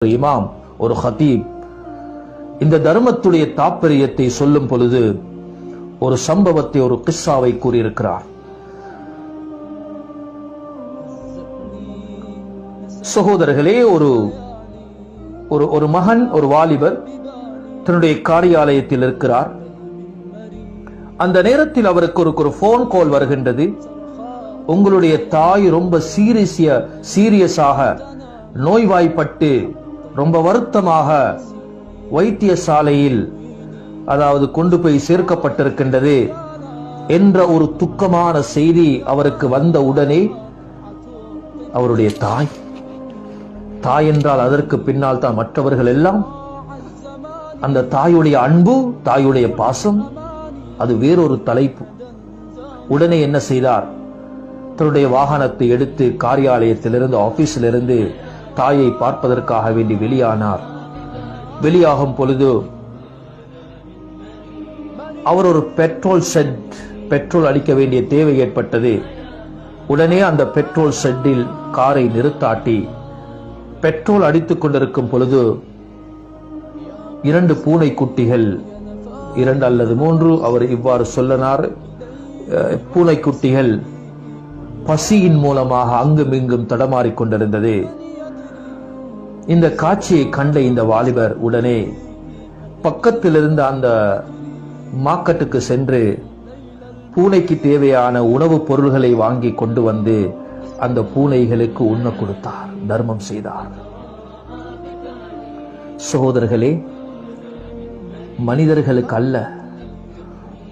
ஒரு இமாம், ஒரு ஹதீப் இந்த தர்மத்துடைய தாற்பயத்தை சொல்லும் பொழுது ஒரு சம்பவத்தை, ஒரு கிஸ்ஸாவை கூறியிருக்கிறார். சகோதரர்களே, ஒரு மகன், ஒரு வாலிபர் தன்னுடைய காரியாலயத்தில் இருக்கிறார். அந்த நேரத்தில் அவருக்கு ஒரு போன் கால் வருகின்றது. உங்களுடைய தாய் ரொம்ப சீரியஸாக நோய்வாய்ப்பட்டு ரொம்ப வருத்தமாக வைத்தியசாலையில் கொண்டு போய் சேர்க்கப்பட்டிருக்கின்றது என்ற ஒரு துக்கமான செய்தி அவருக்கு வந்த உடனே அவருடைய தாய் என்றால் அதற்கு பின்னால் தான் மற்றவர்கள் எல்லாம், அந்த தாயுடைய அன்பு, தாயுடைய பாசம், அது வேறொரு தலைப்பு. உடனே என்ன செய்தார்? தன்னுடைய வாகனத்தை எடுத்து காரியாலயத்திலிருந்து, ஆபீஸிலிருந்து தாயை பார்ப்பதற்காக வேண்டி வெளியானார். வெளியாகும் பொழுது அவர் ஒரு பெட்ரோல் அடிக்க வேண்டிய தேவை ஏற்பட்டது. உடனே அந்த பெட்ரோல் ஷெட்டில் காரை நிறுத்தாட்டி பெட்ரோல் அடித்துக் கொண்டிருக்கும் பொழுது 2 பூனை குட்டிகள், 2 அல்லது 3, அவர் இவ்வாறு சொல்லனார், பூனைக்குட்டிகள் பசியின் மூலமாக அங்கும் இங்கும் தடமாறிக் கொண்டிருந்தது. இந்த காட்சியை கண்ட இந்த வாலிபர் உடனே பக்கத்தில் இருந்த அந்த மார்க்கெட்டுக்கு சென்று பூனைக்கு தேவையான உணவுப் பொருள்களை வாங்கி கொண்டு வந்து அந்த பூனைகளுக்கு உண்ண கொடுத்தார், தர்மம் செய்தார். சகோதரர்களே, மனிதர்களுக்கு அல்ல,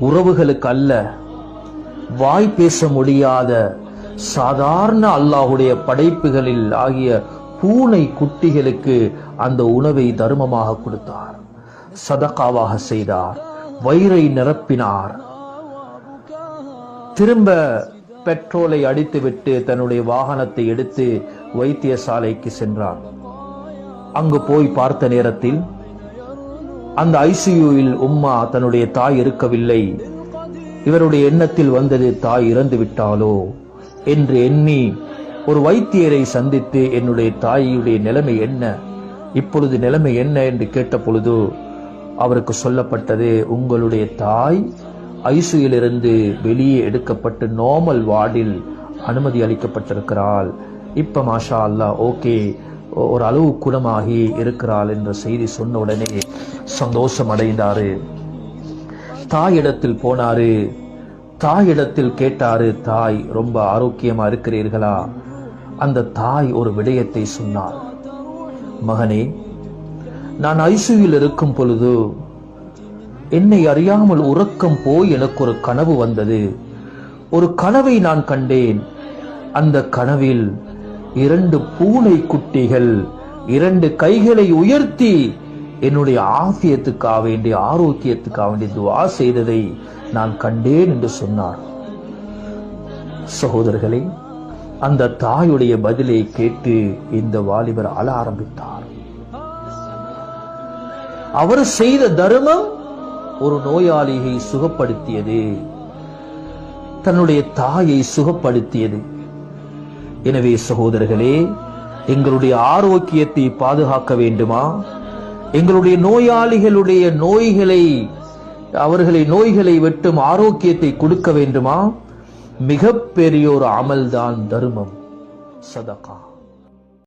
உறவுகளுக்கு அல்ல, வாய் பேச முடியாத சாதாரண அல்லாஹ்வுடைய படைப்புகளில் ஆகிய பூனை குட்டிகளுக்கு அந்த உணவை தர்மமாக கொடுத்தார், சதகாவாக செய்தார், வயிறை நிரப்பினார். திரும்ப பெட்ரோலை அடித்துவிட்டு தன்னுடைய வாகனத்தை எடுத்து வைத்தியசாலைக்கு சென்றார். அங்கு போய் பார்த்த நேரத்தில் அந்த ஐசியூவில் உம்மா, தன்னுடைய தாய் இருக்கவில்லை. இவருடைய எண்ணத்தில் வந்தது, தாய் இறந்து விட்டாலோ என்று எண்ணி ஒரு வைத்தியரை சந்தித்து, என்னுடைய தாயுடைய நிலைமை என்ன, இப்பொழுது நிலைமை என்ன என்று கேட்ட பொழுது அவருக்கு சொல்லப்பட்டது, உங்களுடைய தாய் ஐசியூவிலிருந்து வெளியே எடுக்கப்பட்டு நார்மல் வார்டில் அனுமதி அளிக்கப்பட்டிருக்கிறாள். இப்ப மாஷா அல்லாஹ் ஓகே, ஒரு அளவு குணமாகி இருக்கிறாள் என்ற செய்தி சொன்ன உடனே சந்தோஷம் அடைந்தாரு. தாயிடத்தில் போனாரு. தாயிடத்தில் கேட்டாரு, தாய் ரொம்ப ஆரோக்கியமா இருக்கிறீர்களா? அந்த தாய் ஒரு விடயத்தை சொன்னார். மகனே, நான் ஐசியூவில் இருக்கும் பொழுது என்னை அறியாமல் உறக்கம் போய் எனக்கு ஒரு கனவு வந்தது. ஒரு கனவை நான் கண்டேன். அந்த கனவில் 2 பூனை குட்டிகள் 2 கைகளை உயர்த்தி என்னுடைய ஆஃபியத்துக்காக வேண்டிய, ஆரோக்கியத்துக்காக வேண்டிய துஆ செய்ததை நான் கண்டேன் என்று சொன்னார். சகோதரர்களே, அந்த தாயுடைய பதிலை கேட்டு இந்த வாலிபர் அழ ஆரம்பித்தார். அவர் செய்த தர்மம் ஒரு நோயாளியை சுகப்படுத்தியது, தன்னுடைய தாயை சுகப்படுத்தியது. எனவே சகோதரர்களே, எங்களுடைய ஆரோக்கியத்தை பாதுகாக்க வேண்டுமா? எங்களுடைய நோயாளிகளுடைய நோய்களை வெட்டும் ஆரோக்கியத்தை கொடுக்க வேண்டுமா? மிகப்பெரிய ஒரு அமல்தான் தர்மம், சதகா.